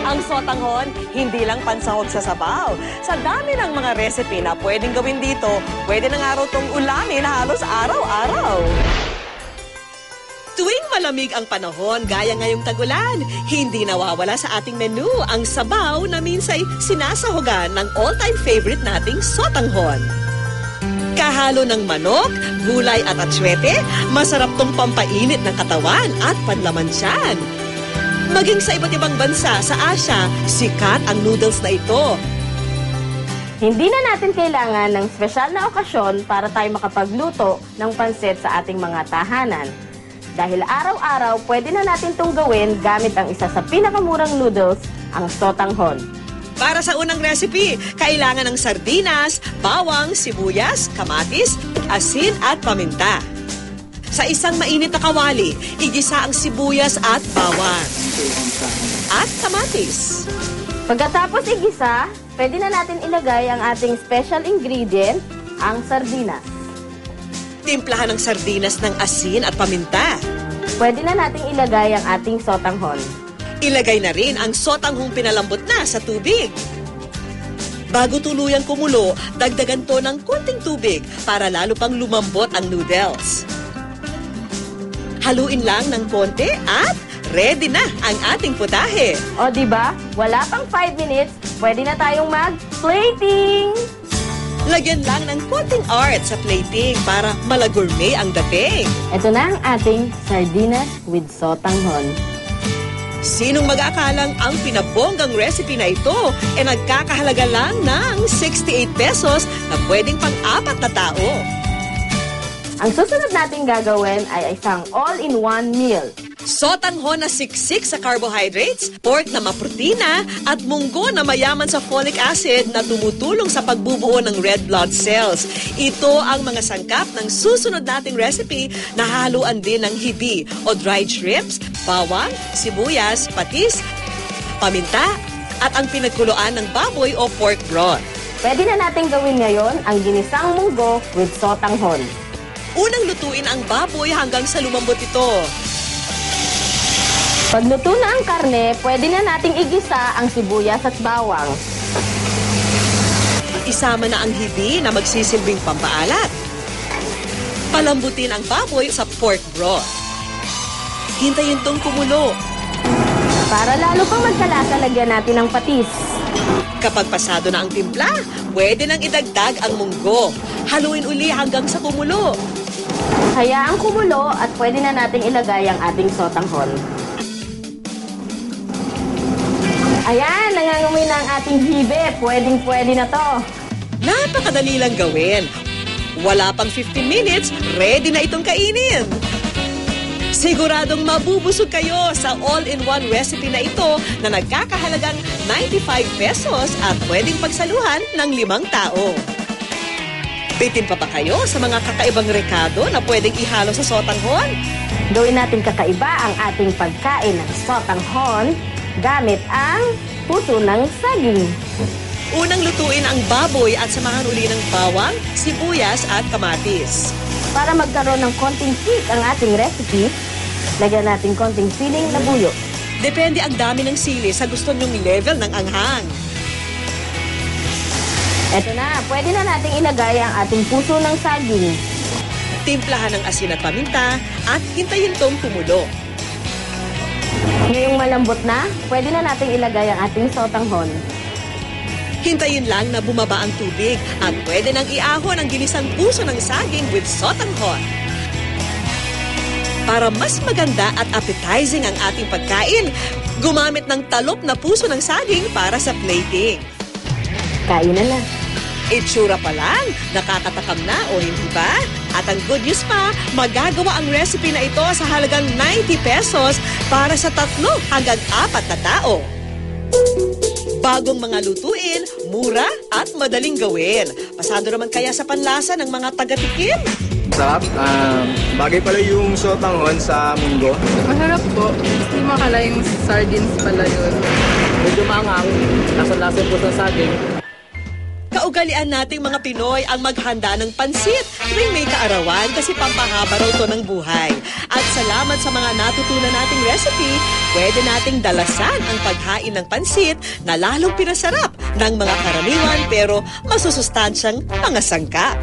Ang sotanghon, hindi lang pansahog sa sabaw. Sa dami ng mga recipe na pwedeng gawin dito, pwede ng araw tong ulamin halos araw-araw. Tuwing malamig ang panahon, gaya ngayong tag-ulan, hindi nawawala sa ating menu ang sabaw na minsay sinasahogan ng all-time favorite nating sotanghon. Kahalo ng manok, gulay at atsuete, masarap tong pampainit ng katawan at panlaman tiyan. Maging sa iba't ibang bansa sa Asia, sikat ang noodles na ito. Hindi na natin kailangan ng espesyal na okasyon para tayo makapagluto ng pansit sa ating mga tahanan. Dahil araw-araw, pwede na natin itong gawin gamit ang isa sa pinakamurang noodles, ang sotanghon. Para sa unang recipe, kailangan ng sardinas, bawang, sibuyas, kamatis, asin at paminta. Sa isang mainit na kawali, igisa ang sibuyas at bawang. At kamatis. Pagkatapos igisa, pwede na natin ilagay ang ating special ingredient, ang sardinas. Timplahan ng sardinas ng asin at paminta. Pwede na nating ilagay ang ating sotanghon. Ilagay na rin ang sotanghong pinalambot na sa tubig. Bago tuluyang kumulo, dagdagan to ng konting tubig para lalo pang lumambot ang noodles. Haluin lang ng konti at ready na ang ating putahe. O diba, wala pang 5 minutes, pwede na tayong mag-plating! Lagyan lang ng konting art sa plating para malagourmet ang dating. Ito na ang ating sardinas with sotanghon. Sinong mag-aakalang ang pinabonggang recipe na ito nagkakahalaga lang ng 68 pesos na pwedeng pang-apat na tao. Ang susunod nating gagawin ay isang all-in-one meal. Sotanghon na siksik sa carbohydrates, pork na maprotina, at munggo na mayaman sa folic acid na tumutulong sa pagbubuo ng red blood cells. Ito ang mga sangkap ng susunod nating recipe na haluan din ng hibi o dried shrimps, bawang, sibuyas, patis, paminta, at ang pinagkuluan ng baboy o pork broth. Pwede na natin gawin ngayon ang ginisang munggo with sotanghon. Unang lutuin ang baboy hanggang sa lumambot ito. Pag luto na ang karne, pwede na nating igisa ang sibuyas at bawang. Isama na ang hibi na magsisilbing pampaalat. Palambutin ang baboy sa pork broth. Hintayin tong kumulo. Para lalo pang magkalasa, lagyan natin ng patis. Kapag pasado na ang timpla, pwede nang idagdag ang munggo. Haluin uli hanggang sa kumulo. Hayaang kumulo at pwede na nating ilagay ang ating sotanghon. Ayan, nangangamoy na ang ating hibe. Pwedeng-pwede na to. Napakadali lang gawin. Wala pang 15 minutes, ready na itong kainin. Siguradong mabubusog kayo sa all-in-one recipe na ito na nagkakahalagang 95 pesos at pwedeng pagsaluhan ng 5 tao. Bitin pa ba kayo sa mga kakaibang rekado na pwedeng ihalo sa sotanghon? Gawin natin kakaiba ang ating pagkain ng sotanghon gamit ang puso ng saging. Unang lutuin ang baboy at samahan uli ng bawang, sibuyas at kamatis. Para magkaroon ng konting kick ang ating recipe, lagyan natin konting siling na buyo. Depende ang dami ng sili sa gusto nyong level ng anghang. Eto na, pwede na nating ilagay ang ating puso ng saging. Timplahan ng asin at paminta at hintayin tong kumulo. Ngayong malambot na, pwede na nating ilagay ang ating sotanghon. Hintayin lang na bumaba ang tubig at pwede nang iahon ang ginisang puso ng saging with sotanghon. Para mas maganda at appetizing ang ating pagkain, gumamit ng talop na puso ng saging para sa plating. Kainan na. Itsura pa lang, nakakatakam na o hindi ba? At ang good news pa, magagawa ang recipe na ito sa halagang 90 pesos para sa 3 hanggang 4 na tao. Bagong mga lutuin, mura at madaling gawin. Pasado naman kaya sa panlasa ng mga taga-tikim? Sarap. Bagay pala yung sotanghon sa munggo. Masarap po. Hindi makala yung sardines pala yun. Medyo maangang. Lasa-lasa po sa saging. Kaugali Ugalian nating mga Pinoy ang maghanda ng pansit tuwing may kaarawan kasi pampahaba raw to ng buhay. At salamat sa mga natutunan nating recipe, pwede nating dalasan ang paghain ng pansit na lalong pinasarap ng mga karaniwan pero masusustansyang mga sangkap.